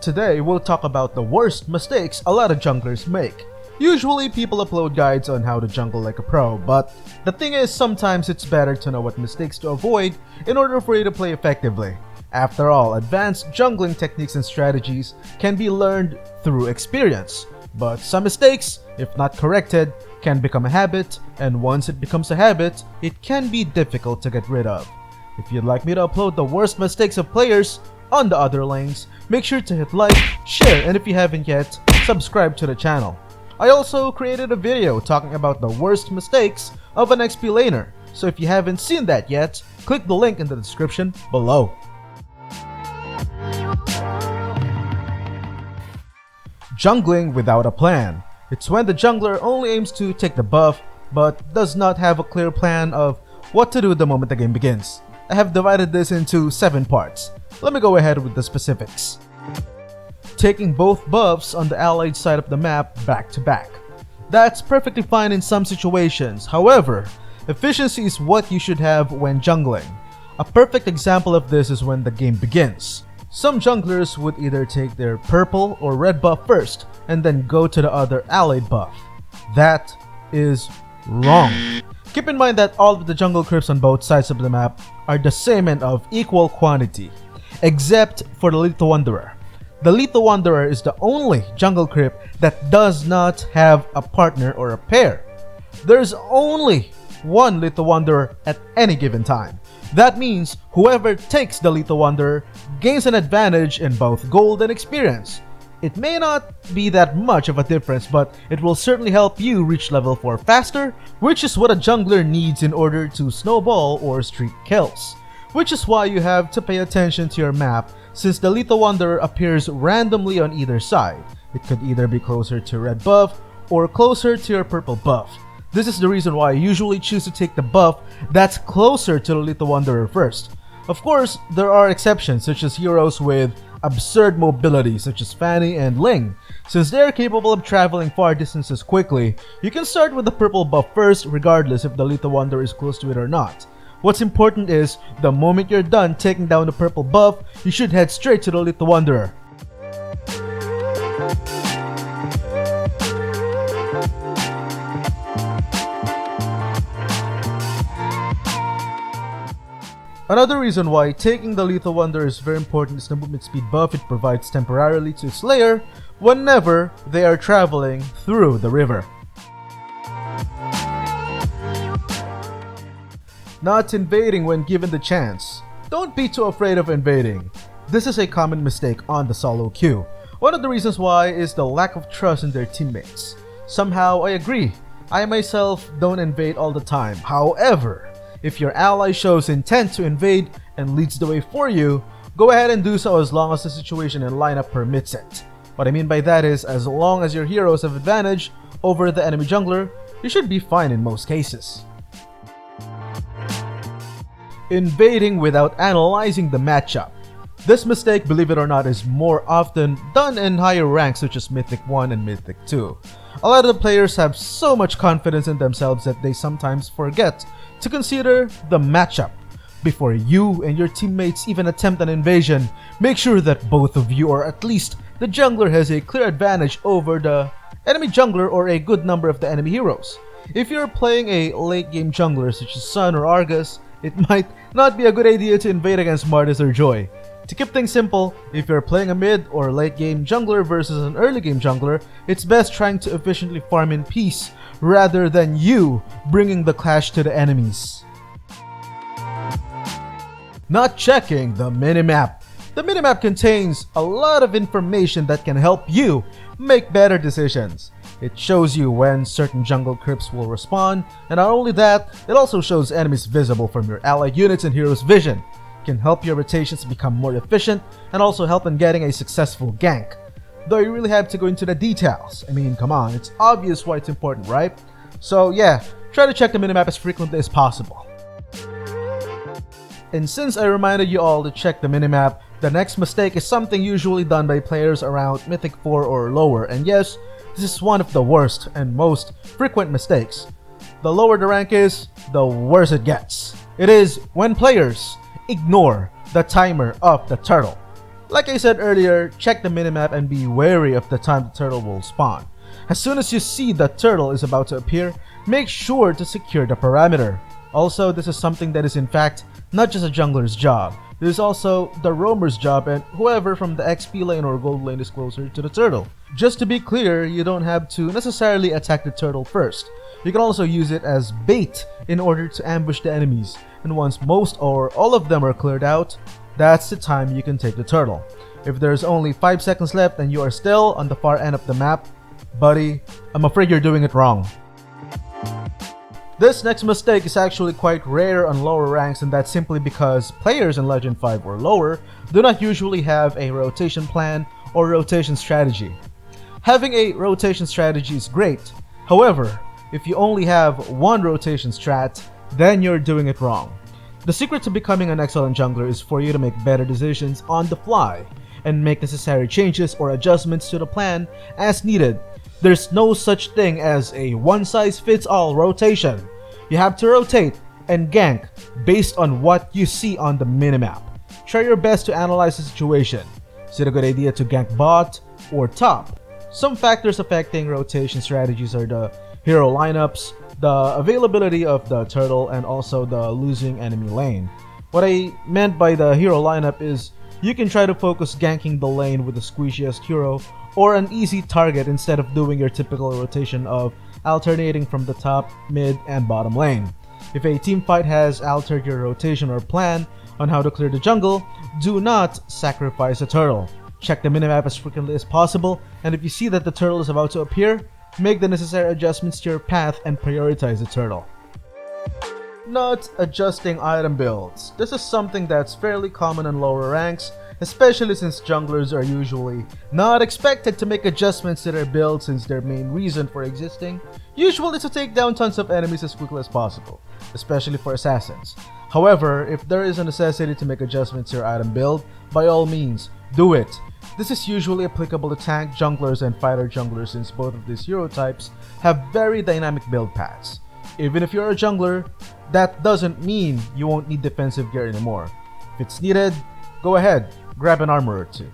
Today, we'll talk about the worst mistakes a lot of junglers make. Usually, people upload guides on how to jungle like a pro, but the thing is, sometimes it's better to know what mistakes to avoid in order for you to play effectively. After all, advanced jungling techniques and strategies can be learned through experience, but some mistakes, if not corrected, can become a habit, and once it becomes a habit, it can be difficult to get rid of. If you'd like me to upload the worst mistakes of players on the other lanes, make sure to hit like, share, and if you haven't yet, subscribe to the channel. I also created a video talking about the worst mistakes of an XP laner, so if you haven't seen that yet, click the link in the description below. Jungling without a plan. It's when the jungler only aims to take the buff, but does not have a clear plan of what to do the moment the game begins. I have divided this into 7 parts. Let me go ahead with the specifics. Taking both buffs on the allied side of the map back to back. That's perfectly fine in some situations, however, efficiency is what you should have when jungling. A perfect example of this is when the game begins. Some junglers would either take their purple or red buff first, and then go to the other allied buff. That is wrong. Keep in mind that all of the jungle creeps on both sides of the map are the same and of equal quantity, except for the Lethal Wanderer. The Lethal Wanderer is the only jungle creep that does not have a partner or a pair. There's only one Lethal Wanderer at any given time. That means whoever takes the Lethal Wanderer gains an advantage in both gold and experience. It may not be that much of a difference, but it will certainly help you reach level 4 faster, which is what a jungler needs in order to snowball or streak kills. Which is why you have to pay attention to your map, since the Lethal Wanderer appears randomly on either side. It could either be closer to red buff or closer to your purple buff. This is the reason why I usually choose to take the buff that's closer to the Lethal Wanderer first. Of course, there are exceptions such as heroes with absurd mobility such as Fanny and Ling. Since they are capable of traveling far distances quickly, you can start with the purple buff first regardless if the Lethal Wanderer is close to it or not. What's important is, the moment you're done taking down the purple buff, you should head straight to the Lethal Wanderer. Another reason why taking the Lethal Wanderer is very important is the movement speed buff it provides temporarily to its layer whenever they are traveling through the river. Not invading when given the chance. Don't be too afraid of invading. This is a common mistake on the solo queue. One of the reasons why is the lack of trust in their teammates. Somehow, I agree. I myself don't invade all the time. However, if your ally shows intent to invade and leads the way for you, go ahead and do so as long as the situation and lineup permits it. What I mean by that is, as long as your heroes have advantage over the enemy jungler, you should be fine in most cases. Invading without analyzing the matchup. This mistake, believe it or not, is more often done in higher ranks such as Mythic 1 and Mythic 2. A lot of the players have so much confidence in themselves that they sometimes forget to consider the matchup. Before you and your teammates even attempt an invasion, make sure that both of you, or at least the jungler, has a clear advantage over the enemy jungler or a good number of the enemy heroes. If you're playing a late game jungler such as Sun or Argus, it might not be a good idea to invade against Martis or Joy. To keep things simple, if you're playing a mid or late game jungler versus an early game jungler, it's best trying to efficiently farm in peace rather than you bringing the clash to the enemies. Not checking the minimap. The minimap contains a lot of information that can help you make better decisions. It shows you when certain jungle creeps will respawn, and not only that, it also shows enemies visible from your allied units and heroes' vision. It can help your rotations become more efficient and also help in getting a successful gank. Though you really have to go into the details. I mean, come on, it's obvious why it's important, right? So yeah, try to check the minimap as frequently as possible. And since I reminded you all to check the minimap, the next mistake is something usually done by players around Mythic 4 or lower, and yes, this is one of the worst and most frequent mistakes. The lower the rank is, the worse it gets. It is when players ignore the timer of the turtle. Like I said earlier, check the minimap and be wary of the time the turtle will spawn. As soon as you see the turtle is about to appear, make sure to secure the parameter. Also, this is something that is in fact not just a jungler's job. This is also the roamer's job and whoever from the XP lane or gold lane is closer to the turtle. Just to be clear, you don't have to necessarily attack the turtle first. You can also use it as bait in order to ambush the enemies. And once most or all of them are cleared out, that's the time you can take the turtle. If there's only 5 seconds left and you are still on the far end of the map, buddy, I'm afraid you're doing it wrong. This next mistake is actually quite rare on lower ranks, and that's simply because players in Legend 5 or lower do not usually have a rotation plan or rotation strategy. Having a rotation strategy is great. However, if you only have one rotation strat, then you're doing it wrong. The secret to becoming an excellent jungler is for you to make better decisions on the fly and make necessary changes or adjustments to the plan as needed. There's no such thing as a one-size-fits-all rotation. You have to rotate and gank based on what you see on the minimap. Try your best to analyze the situation. Is it a good idea to gank bot or top? Some factors affecting rotation strategies are the hero lineups, the availability of the turtle, and also the losing enemy lane. What I meant by the hero lineup is you can try to focus ganking the lane with the squishiest hero or an easy target instead of doing your typical rotation of alternating from the top, mid, and bottom lane. If a team fight has altered your rotation or plan on how to clear the jungle, do not sacrifice a turtle. Check the minimap as frequently as possible, and if you see that the turtle is about to appear, make the necessary adjustments to your path and prioritize the turtle. Not adjusting item builds. This is something that's fairly common in lower ranks, especially since junglers are usually not expected to make adjustments to their build since their main reason for existing usually is to take down tons of enemies as quickly as possible, especially for assassins. However, if there is a necessity to make adjustments to your item build, by all means, do it. This is usually applicable to tank junglers and fighter junglers since both of these hero types have very dynamic build paths. Even if you're a jungler, that doesn't mean you won't need defensive gear anymore. If it's needed, go ahead, grab an armor or two.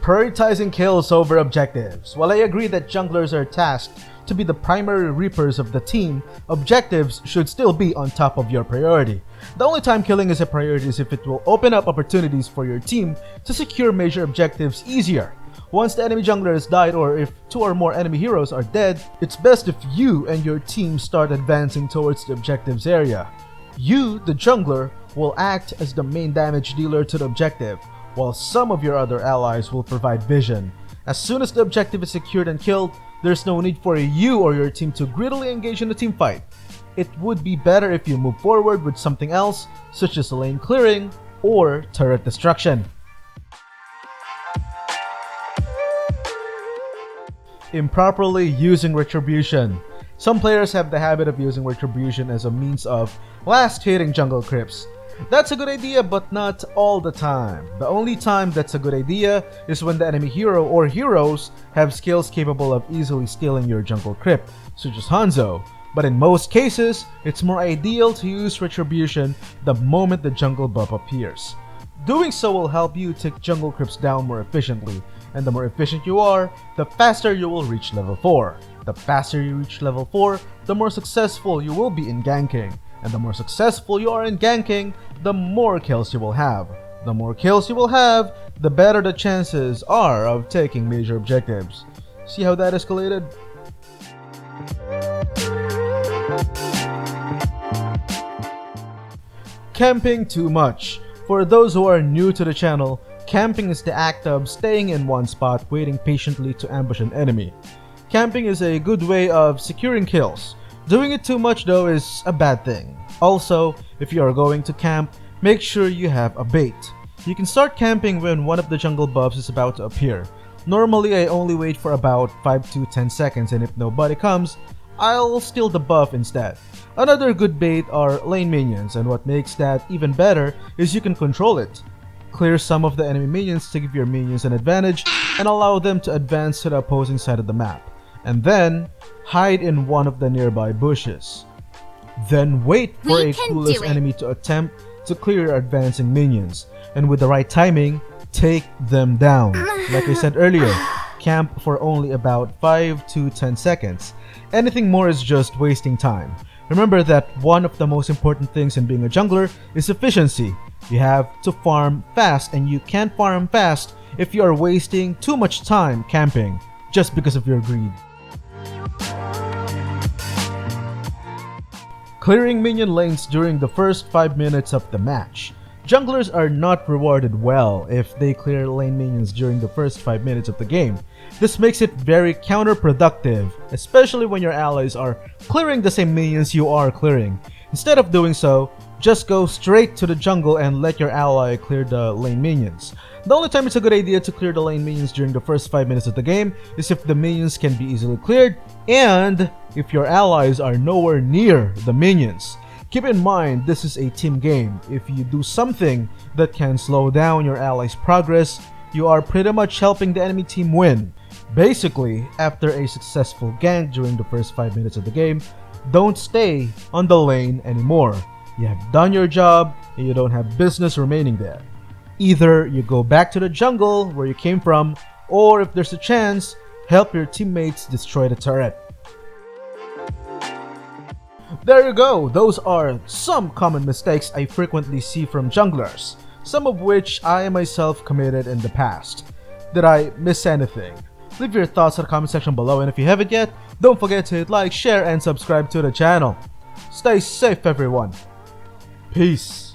Prioritizing kills over objectives. While I agree that junglers are tasked to be the primary reapers of the team, objectives should still be on top of your priority. The only time killing is a priority is if it will open up opportunities for your team to secure major objectives easier. Once the enemy jungler has died or if 2 or more enemy heroes are dead, it's best if you and your team start advancing towards the objectives area. You, the jungler, will act as the main damage dealer to the objective, while some of your other allies will provide vision. As soon as the objective is secured and killed, there's no need for you or your team to greedily engage in a team fight. It would be better if you move forward with something else, such as lane clearing or turret destruction. Improperly using retribution. Some players have the habit of using retribution as a means of last-hitting jungle creeps. That's a good idea, but not all the time. The only time that's a good idea is when the enemy hero or heroes have skills capable of easily stealing your jungle creep, such as Hanzo. But in most cases, it's more ideal to use retribution the moment the jungle buff appears. Doing so will help you take jungle creeps down more efficiently, and the more efficient you are, the faster you will reach level 4. The faster you reach level 4, the more successful you will be in ganking. And the more successful you are in ganking, the more kills you will have. The more kills you will have, the better the chances are of taking major objectives. See how that escalated? Camping too much. For those who are new to the channel, camping is the act of staying in one spot waiting patiently to ambush an enemy. Camping is a good way of securing kills. Doing it too much though is a bad thing. Also, if you are going to camp, make sure you have a bait. You can start camping when one of the jungle buffs is about to appear. Normally I only wait for about 5 to 10 seconds, and if nobody comes, I'll steal the buff instead. Another good bait are lane minions, and what makes that even better is you can control it. Clear some of the enemy minions to give your minions an advantage and allow them to advance to the opposing side of the map. And then, hide in one of the nearby bushes. Then wait for a clueless enemy to attempt to clear your advancing minions, and with the right timing, take them down. Like I said earlier, camp for only about 5 to 10 seconds. Anything more is just wasting time. Remember that one of the most important things in being a jungler is efficiency. You have to farm fast, and you can't farm fast if you are wasting too much time camping just because of your greed. Clearing minion lanes during the first 5 minutes of the match. Junglers are not rewarded well if they clear lane minions during the first 5 minutes of the game. This makes it very counterproductive, especially when your allies are clearing the same minions you are clearing. Instead of doing so, just go straight to the jungle and let your ally clear the lane minions. The only time it's a good idea to clear the lane minions during the first 5 minutes of the game is if the minions can be easily cleared and if your allies are nowhere near the minions. Keep in mind, this is a team game. If you do something that can slow down your allies' progress, you are pretty much helping the enemy team win. Basically, after a successful gank during the first 5 minutes of the game, don't stay on the lane anymore. You have done your job and you don't have business remaining there. Either you go back to the jungle where you came from, or if there's a chance, help your teammates destroy the turret. There you go, those are some common mistakes I frequently see from junglers, some of which I myself committed in the past. Did I miss anything? Leave your thoughts in the comment section below, and if you haven't yet, don't forget to hit like, share, and subscribe to the channel. Stay safe everyone. Peace.